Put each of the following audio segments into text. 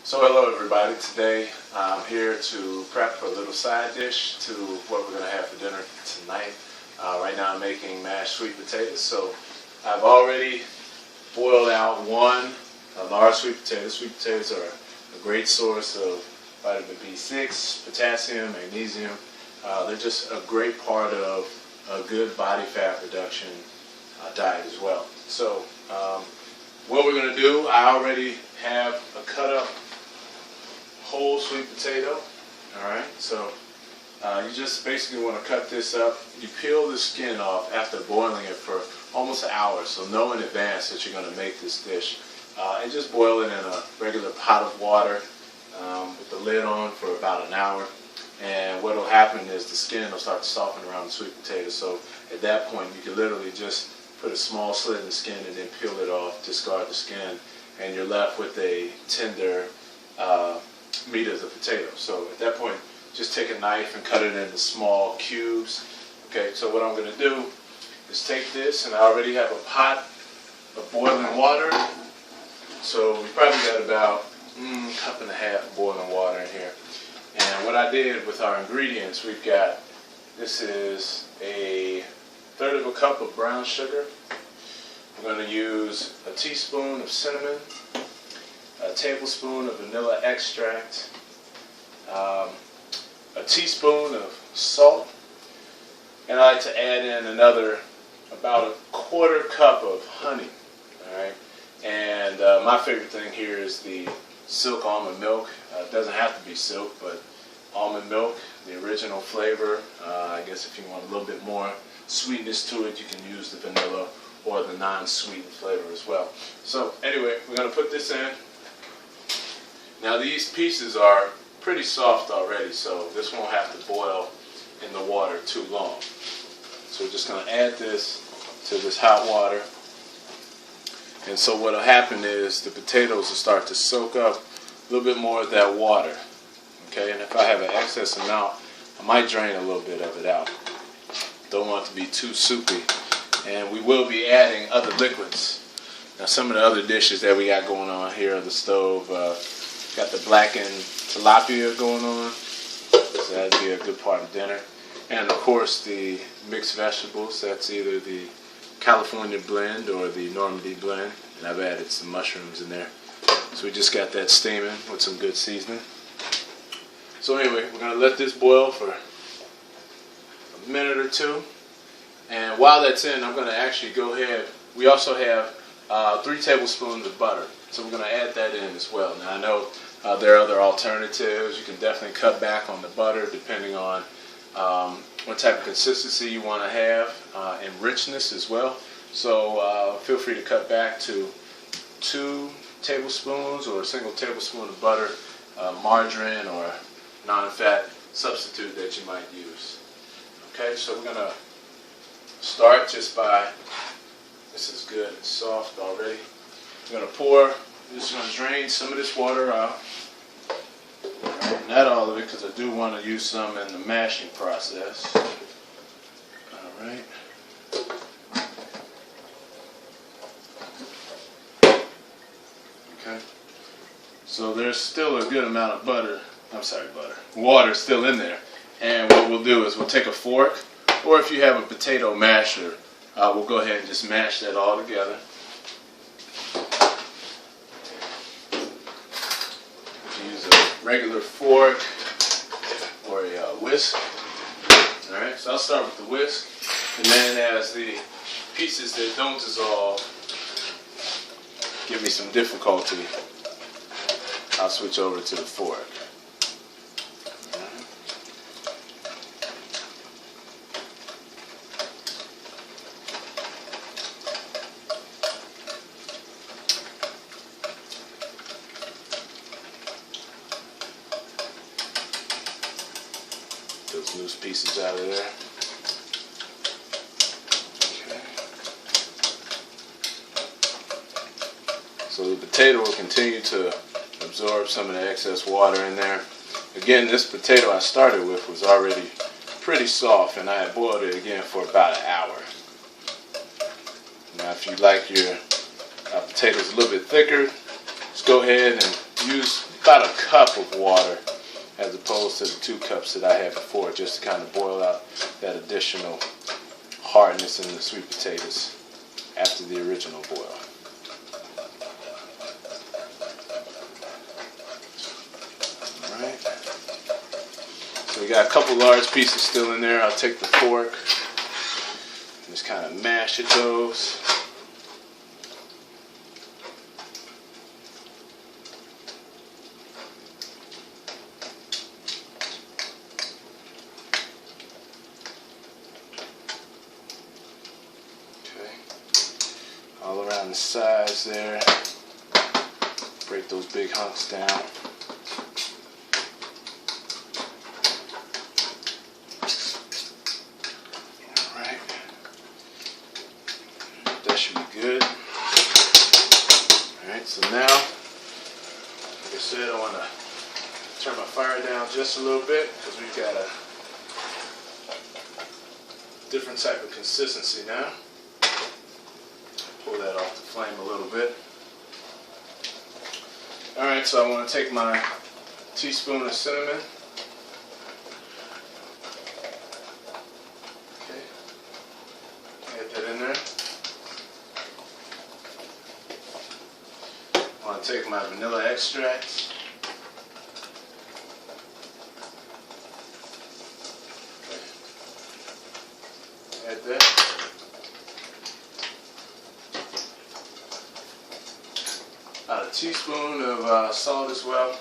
So hello everybody, today I'm here to prep for a little side dish to what we're going to have for dinner tonight. Right now I'm making mashed sweet potatoes, so I've already boiled out one large sweet potato. Sweet potatoes are a great source of vitamin B6, potassium, magnesium. They're just a great part of a good body fat reduction diet as well. So what we're going to do, I already have a cut up whole sweet potato. Alright, so you just basically want to cut this up. You peel the skin off after boiling it for almost an hour, so know in advance that you're going to make this dish. And just boil it in a regular pot of water with the lid on for about an hour. And what will happen is the skin will start to soften around the sweet potato. So at that point you can literally just put a small slit in the skin and then peel it off, discard the skin, and you're left with a tender meat of the potato. So at that point, just take a knife and cut it into small cubes. Okay, so what I'm going to do is take this, and I already have a pot of boiling water. So we probably got about a cup and a half boiling water in here. And what I did with our ingredients, we've got, this is a 1/3 of a cup of brown sugar. We're going to use a teaspoon of cinnamon, a tablespoon of vanilla extract, a teaspoon of salt, and I like to add in another about a 1/4 cup of honey. Alright, and my favorite thing here is the silk almond milk. It doesn't have to be silk, but almond milk, the original flavor. I guess if you want a little bit more sweetness to it, you can use the vanilla or the non-sweetened flavor as well. So anyway, we're going to put this in. Now these pieces are pretty soft already, so this won't have to boil in the water too long. So we're just going to add this to this hot water. And so what will happen is the potatoes will start to soak up a little bit more of that water. Okay, and if I have an excess amount, I might drain a little bit of it out. Don't want it to be too soupy. And we will be adding other liquids. Now some of the other dishes that we got going on here on the stove, got the blackened tilapia going on, so that'd be a good part of dinner. And of course the mixed vegetables, that's either the California blend or the Normandy blend, and I've added some mushrooms in there. So we just got that steaming with some good seasoning. So anyway, we're going to let this boil for a minute or two. And while that's in, I'm going to actually go ahead. We also have 3 tablespoons of butter. So we're going to add that in as well. Now I know there are other alternatives. You can definitely cut back on the butter depending on what type of consistency you want to have and richness as well. So feel free to cut back to 2 tablespoons or a single tablespoon of butter, margarine or non-fat substitute that you might use. Okay, so we're going to start just by, this is good, it's soft already. We're going to pour, just going to drain some of this water out. Right, not all of it, because I do want to use some in the mashing process. Alright. Okay. So there's still a good amount of water still in there. And what we'll do is we'll take a fork, or if you have a potato masher, we'll go ahead and just mash that all together. Use a regular fork or a whisk. Alright, so I'll start with the whisk, and then as the pieces that don't dissolve give me some difficulty, I'll switch over to the fork. Those loose pieces out of there. Okay. So the potato will continue to absorb some of the excess water in there. Again, this potato I started with was already pretty soft, and I had boiled it again for about an hour. Now if you like your potatoes a little bit thicker, just go ahead and use about a cup of water as opposed to the 2 cups that I had before, just to kind of boil out that additional hardness in the sweet potatoes after the original boil. Alright. So we got a couple large pieces still in there. I'll take the fork and just kind of mash at those. All around the sides there. Break those big hunks down. Alright. That should be good. Alright, so now, like I said, I want to turn my fire down just a little bit because we've got a different type of consistency now. Pull that off the flame a little bit. Alright, so I want to take my teaspoon of cinnamon. Okay. Add that in there. I want to take my vanilla extract. Okay. Add that. About a teaspoon of salt as well.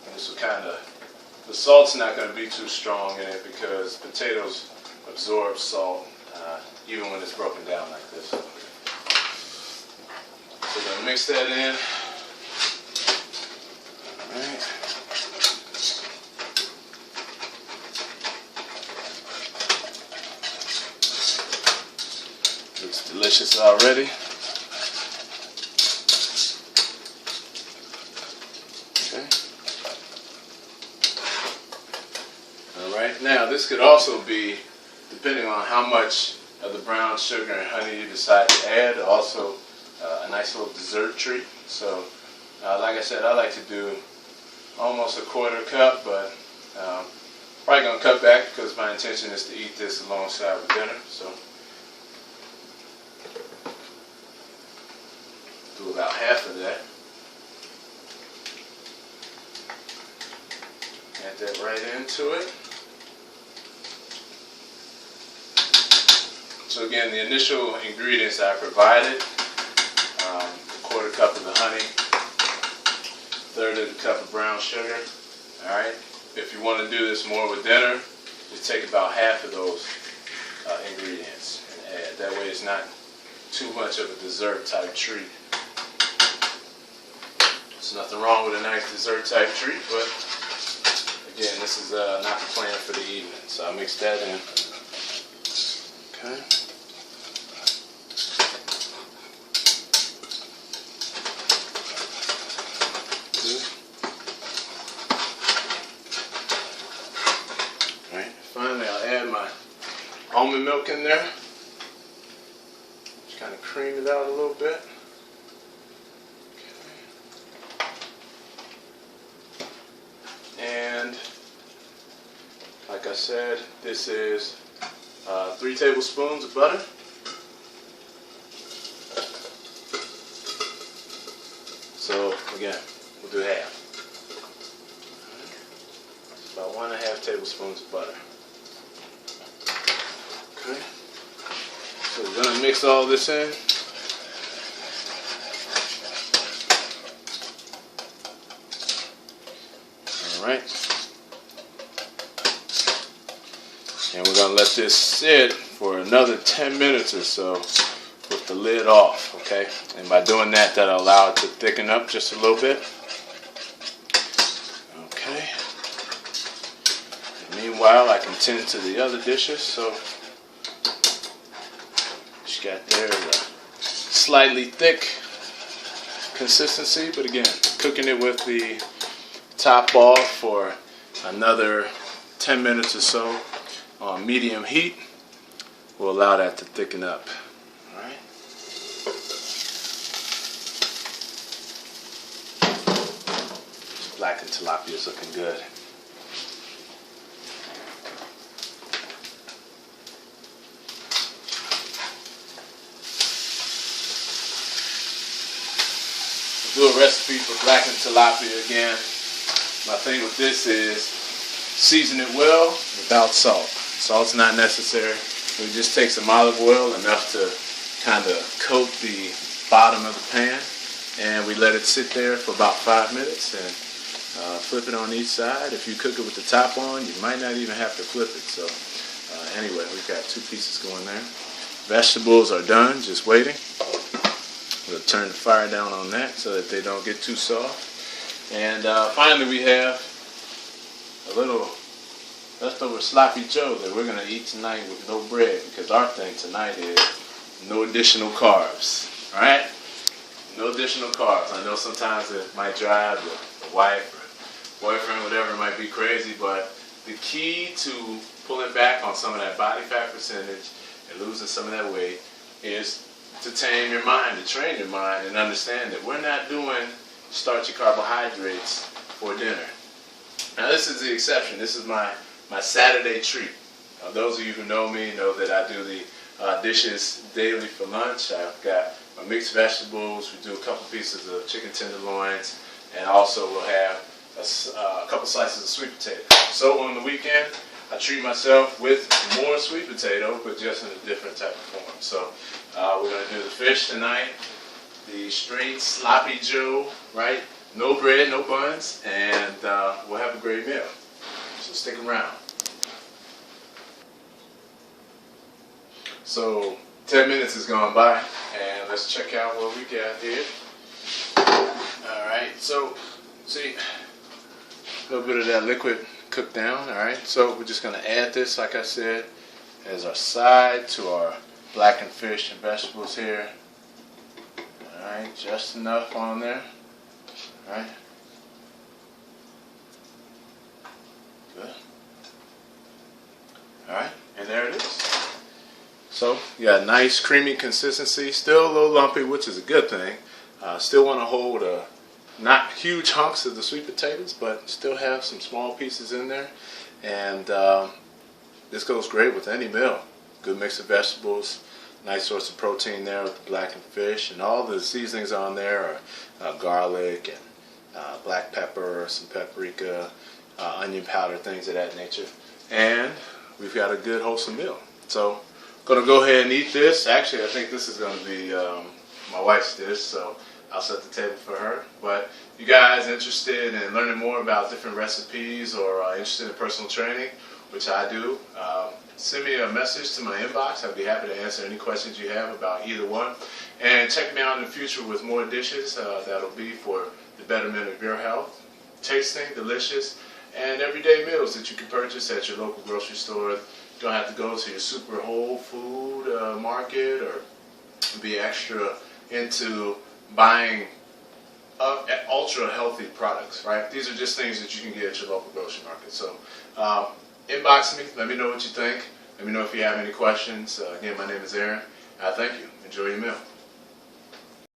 And this will kind of, the salt's not going to be too strong in it because potatoes absorb salt even when it's broken down like this. So we're going to mix that in. Alright. Looks delicious already. Alright, now this could also be, depending on how much of the brown sugar and honey you decide to add, also a nice little dessert treat. So, like I said, I like to do almost a 1/4 cup, but probably going to cut back because my intention is to eat this alongside with dinner. So, do about half of that. Add that right into it. So again, the initial ingredients I provided, a 1/4 cup of the honey, 1/3 of the cup of brown sugar. Alright, if you want to do this more with dinner, just take about half of those ingredients and add. That way it's not too much of a dessert type treat. There's nothing wrong with a nice dessert type treat, but again, this is not the plan for the evening. So I mix that in. Okay. Finally, I'll add my almond milk in there. Just kind of cream it out a little bit. Okay. And like I said, this is 3 tablespoons of butter. So again, we'll do half. About 1.5 tablespoons of butter. Okay. So we're going to mix all this in. Alright. And we're going to let this sit for another 10 minutes or so with the lid off. Okay. And by doing that, that'll allow it to thicken up just a little bit. Okay. And meanwhile, I can tend to the other dishes. So you got there the slightly thick consistency, but again, cooking it with the top off for another 10 minutes or so on medium heat will allow that to thicken up. Alright. blackened tilapia is looking good. Do a recipe for blackened tilapia again. My thing with this is season it well without salt. Salt's not necessary. We just take some olive oil, enough to kind of coat the bottom of the pan, and we let it sit there for about 5 minutes and flip it on each side. If you cook it with the top on, you might not even have to flip it. So anyway, we've got 2 pieces going there. Vegetables are done, just waiting. We'll turn the fire down on that so that they don't get too soft. And finally we have a little leftover sloppy joe that we're going to eat tonight with no bread, because our thing tonight is no additional carbs. Alright? No additional carbs. I know sometimes it might drive the wife or boyfriend, whatever, it might be crazy, but the key to pulling back on some of that body fat percentage and losing some of that weight is to tame your mind, to train your mind, and understand that we're not doing starchy carbohydrates for dinner. Now this is the exception. This is my Saturday treat. Those of you who know me know that I do the dishes daily for lunch. I've got my mixed vegetables. We do a couple pieces of chicken tenderloins, and also we'll have a couple slices of sweet potato. So on the weekend, I treat myself with more sweet potato, but just in a different type of form. So we're going to do the fish tonight, the straight sloppy joe, right? No bread, no buns, and we'll have a great meal. So stick around. So 10 minutes has gone by, and let's check out what we got here. Alright, so see, a little bit of that liquid cooked down. Alright, so we're just going to add this, like I said, as our side to our blackened fish and vegetables here. Alright, just enough on there. Alright. Good. Alright, and there it is. So, you got a nice creamy consistency, still a little lumpy, which is a good thing. Still want to hold not huge hunks of the sweet potatoes, but still have some small pieces in there. And this goes great with any meal. Good mix of vegetables, nice source of protein there with the blackened fish, and all the seasonings on there are garlic and black pepper, some paprika, onion powder, things of that nature. And we've got a good wholesome meal. So going to go ahead and eat this. Actually, I think this is going to be my wife's dish, so I'll set the table for her. But you guys interested in learning more about different recipes or interested in personal training, which I do, send me a message to my inbox. I'd be happy to answer any questions you have about either one. And check me out in the future with more dishes that'll be for the betterment of your health, tasting, delicious, and everyday meals that you can purchase at your local grocery store. You don't have to go to your super whole food market or be extra into buying ultra healthy products, right? These are just things that you can get at your local grocery market. So inbox me, let me know what you think. Let me know if you have any questions. Again, my name is Aaron. Thank you. Enjoy your meal.